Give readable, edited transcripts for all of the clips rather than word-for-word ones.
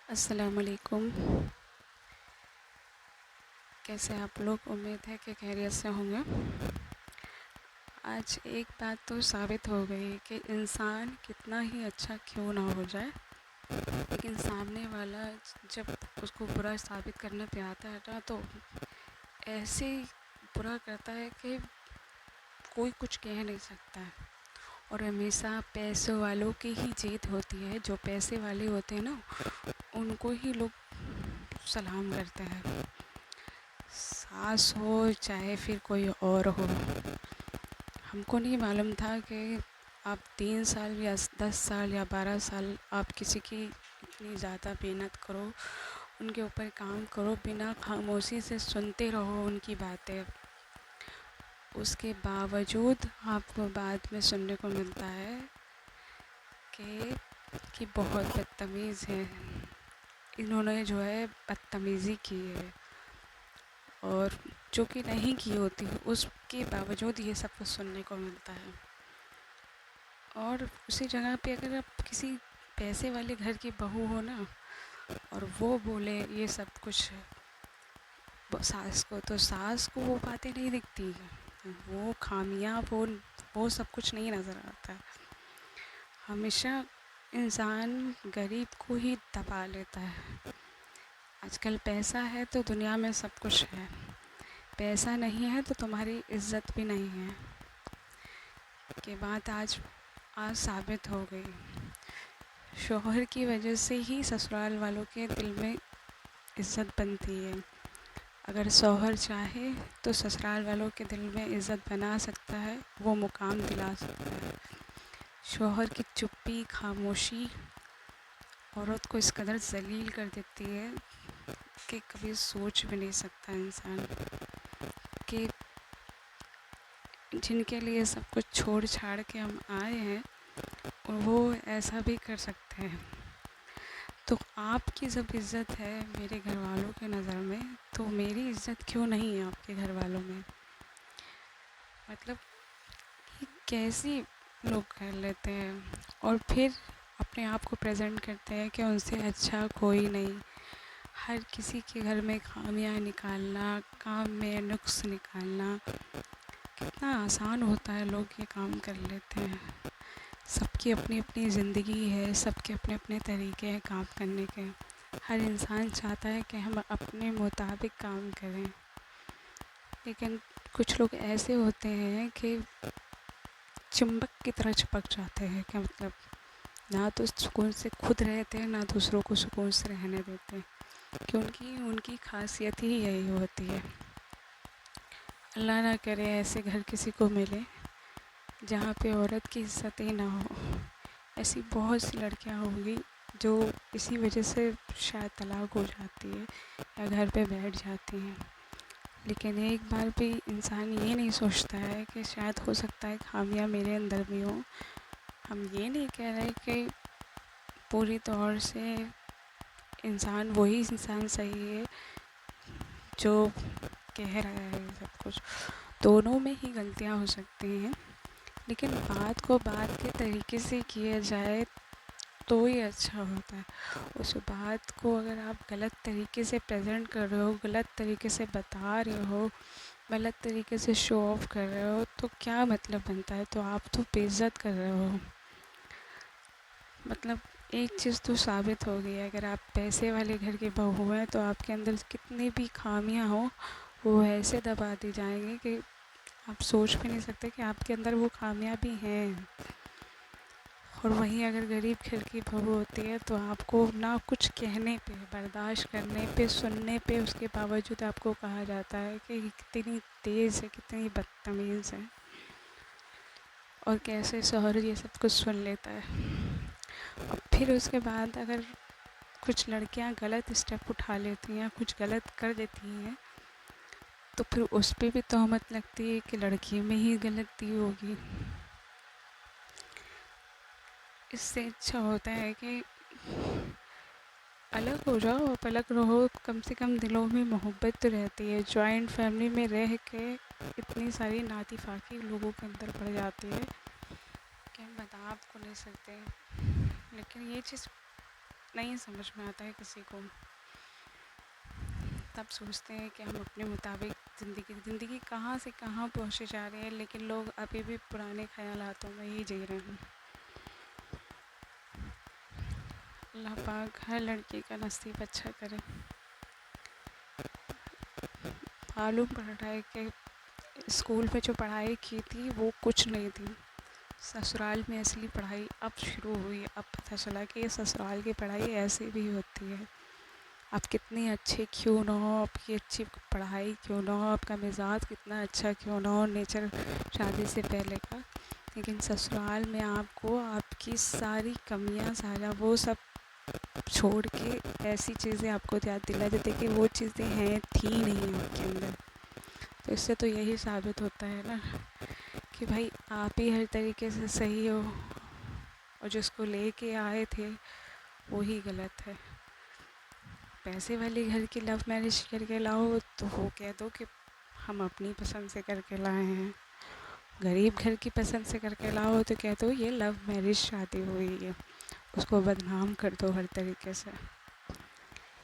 السلام علیکم۔ کیسے آپ لوگ؟ امید ہے کہ خیریت سے ہوں گے۔ آج ایک بات تو ثابت ہو گئی کہ انسان کتنا ہی اچھا کیوں نہ ہو جائے، لیکن سامنے والا جب اس کو برا ثابت کرنے پہ آتا ہے نا تو ایسے برا کرتا ہے کہ کوئی کچھ کہہ نہیں سکتا ہے۔ اور ہمیشہ پیسوں والوں کی ہی جیت ہوتی ہے۔ جو پیسے والے ہوتے ہیں نا ان کو ہی لوگ سلام کرتے ہیں، ساس ہو چاہے پھر کوئی اور ہو۔ ہم کو نہیں معلوم تھا کہ آپ 3 سال یا 10 سال یا 12 سال آپ کسی کی اتنی زیادہ محنت کرو، ان کے اوپر کام کرو، بنا خاموشی سے سنتے رہو ان کی باتیں، اس کے باوجود آپ کو بعد میں سننے کو ملتا ہے کہ بہت بدتمیز ہے، انہوں نے جو ہے بدتمیزی کی ہے، اور جو کہ نہیں کی ہوتی اس کے باوجود یہ سب کچھ سننے کو ملتا ہے۔ اور اسی جگہ پہ اگر آپ کسی پیسے والے گھر کی بہو ہو نا اور وہ بولے یہ سب کچھ ساس کو، تو ساس کو وہ باتیں نہیں دکھتی، وہ خامیاں، وہ سب کچھ نہیں نظر آتا ہے۔ ہمیشہ انسان غریب کو ہی دبا لیتا ہے۔ آج کل پیسہ ہے تو دنیا میں سب کچھ ہے، پیسہ نہیں ہے تو تمہاری عزت بھی نہیں ہے، کہ بات آج ثابت ہو گئی۔ شوہر کی وجہ سے ہی سسرال والوں کے دل میں عزت بنتی ہے۔ اگر شوہر چاہے تو سسرال والوں کے دل میں عزت بنا سکتا ہے، وہ مقام دلا سکتا ہے۔ شوہر کی چپی، خاموشی عورت کو اس قدر ذلیل کر دیتی ہے کہ کبھی سوچ بھی نہیں سکتا انسان کہ جن کے لیے سب کچھ چھوڑ چھاڑ کے ہم آئے ہیں اور وہ ایسا بھی کر سکتے ہیں۔ تو آپ کی جب عزت ہے میرے گھر والوں کے نظر میں تو میری عزت کیوں نہیں ہے آپ کے گھر والوں میں؟ مطلب کہ کیسی لوگ کر لیتے ہیں اور پھر اپنے آپ کو پریزنٹ کرتے ہیں کہ ان سے اچھا کوئی نہیں۔ ہر کسی کے گھر میں خامیاں نکالنا، کام میں نقص نکالنا کتنا آسان ہوتا ہے، لوگ یہ کام کر لیتے ہیں۔ سب کی اپنی اپنی زندگی ہے، سب کے اپنے اپنے طریقے ہیں کام کرنے کے۔ ہر انسان چاہتا ہے کہ ہم اپنے مطابق کام کریں، لیکن کچھ لوگ ایسے ہوتے ہیں کہ چمبک کی طرح چپک جاتے ہیں، کہ مطلب نہ تو سکون سے خود رہتے ہیں، نہ دوسروں کو سکون سے رہنے دیتے ہیں، کیونکہ ان کی خاصیت ہی یہی ہوتی ہے۔ اللہ نہ کرے ایسے گھر کسی کو ملے جہاں پہ عورت کی عزت ہی نہ ہو۔ ایسی بہت سی لڑکیاں ہوں گی جو اسی وجہ سے شاید طلاق ہو جاتی ہے یا گھر پہ بیٹھ جاتی ہیں، لیکن ایک بار بھی انسان یہ نہیں سوچتا ہے کہ شاید ہو سکتا ہے خامیاں میرے اندر بھی ہوں۔ ہم یہ نہیں کہہ رہے کہ پوری طور سے وہی انسان صحیح ہے جو کہہ رہا ہے سب کچھ، دونوں میں ہی غلطیاں ہو سکتی ہیں، لیکن بات کو بات کے طریقے سے کیا جائے تو ہی اچھا ہوتا ہے۔ اس بات کو اگر آپ غلط طریقے سے پریزنٹ کر رہے ہو، غلط طریقے سے بتا رہے ہو، غلط طریقے سے شو آف کر رہے ہو تو کیا مطلب بنتا ہے؟ تو آپ تو بے عزت کر رہے ہو۔ مطلب ایک چیز تو ثابت ہو گئی ہے، اگر آپ پیسے والے گھر کی بہو ہیں تو آپ کے اندر کتنی بھی خامیاں ہوں وہ ایسے دبا دی جائیں گی کہ آپ سوچ بھی نہیں سکتے کہ آپ کے اندر وہ خامیاں بھی ہیں۔ اور وہیں اگر غریب گھر کی بہو ہوتی ہے تو آپ کو نہ کچھ کہنے پہ، برداشت کرنے پہ، سننے پہ، اس کے باوجود آپ کو کہا جاتا ہے کہ یہ کتنی تیز ہے، کتنی بدتمیز ہے، اور کیسے شوہر یہ سب کچھ سن لیتا ہے۔ اور پھر اس کے بعد اگر کچھ لڑکیاں غلط اسٹیپ اٹھا لیتی ہیں، کچھ غلط کر دیتی ہیں، تو پھر اس پہ بھی تہمت لگتی ہے کہ لڑکی میں ہی غلطی ہوگی۔ اس سے اچھا ہوتا ہے کہ الگ ہو جاؤ، آپ الگ رہو، کم سے کم دلوں میں محبت تو رہتی ہے۔ جوائنٹ فیملی میں رہ کے اتنی ساری ناتی فاقی لوگوں کے اندر پڑ جاتی ہے کہ ہم بتا آپ کو نہیں سکتے، لیکن یہ چیز نہیں سمجھ میں آتا ہے کسی کو، تب سوچتے ہیں کہ ہم اپنے مطابق زندگی کہاں سے کہاں پہنچے جا رہے ہیں، لیکن لوگ ابھی بھی پرانے خیالاتوں میں ہی جی رہے ہیں۔ اللہ پاک ہر لڑکی کا نصیب اچھا کرے۔ معلوم پڑ رہا ہے کہ اسکول میں جو پڑھائی کی تھی وہ کچھ نہیں تھی، سسرال میں اصلی پڑھائی اب شروع ہوئی، اب پتہ چلا کہ یہ سسرال کی پڑھائی ایسی بھی ہوتی ہے۔ آپ کتنی اچھے کیوں نہ ہو، آپ کی اچھی پڑھائی کیوں نہ ہو، آپ کا مزاج کتنا اچھا کیوں نہ ہو، نیچر شادی سے پہلے کا، لیکن سسرال میں آپ کو آپ کی ساری کمیاں سارا وہ سب چھوڑ کے ایسی چیزیں آپ کو یاد دلا دیتے کہ وہ چیزیں ہیں تھی نہیں آپ کے اندر۔ تو اس سے تو یہی ثابت ہوتا ہے نا کہ بھائی آپ ہی ہر طریقے سے صحیح ہو، اور جس کو لے کے آئے تھے وہی غلط ہے۔ پیسے والے گھر کی لو میرج کر کے لاؤ تو وہ کہہ دو کہ ہم اپنی پسند سے کر کے لائے ہیں، غریب گھر کی پسند سے کر کے لاؤ تو کہہ دو یہ لو میرج شادی ہوئی ہے، اس کو بدنام کر دو ہر طریقے سے،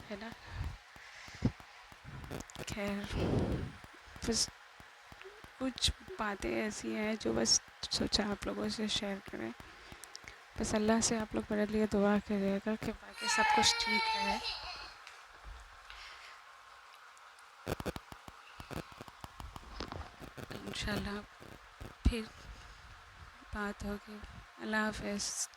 ہے نا۔ خیر، بس کچھ باتیں ایسی ہیں جو بس سوچا آپ لوگوں سے شیئر کریں۔ بس اللہ سے آپ لوگ میرے لیے دعا کریے گا کہ باقی سب کچھ ٹھیک ہے۔ انشاءاللہ پھر بات ہوگی۔ اللہ حافظ۔